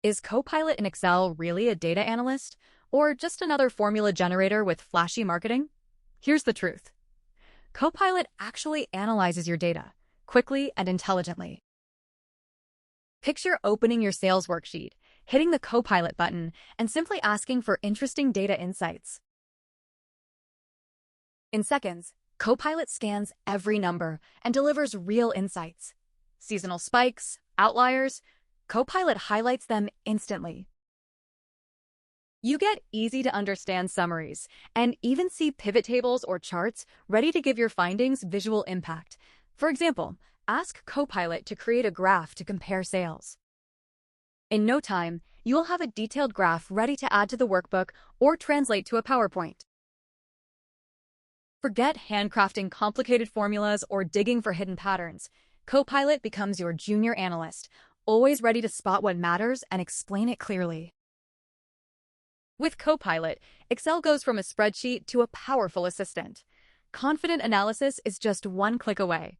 Is Copilot in Excel really a data analyst, or just another formula generator with flashy marketing? Here's the truth. Copilot actually analyzes your data, quickly and intelligently. Picture opening your sales worksheet, hitting the Copilot button, and simply asking for interesting data insights. In seconds, Copilot scans every number and delivers real insights. Seasonal spikes, outliers, Copilot highlights them instantly. You get easy-to-understand summaries and even see pivot tables or charts ready to give your findings visual impact. For example, ask Copilot to create a graph to compare sales. In no time, you will have a detailed graph ready to add to the workbook or translate to a PowerPoint. Forget handcrafting complicated formulas or digging for hidden patterns. Copilot becomes your junior analyst, always ready to spot what matters and explain it clearly. With Copilot, Excel goes from a spreadsheet to a powerful assistant. Confident analysis is just one click away.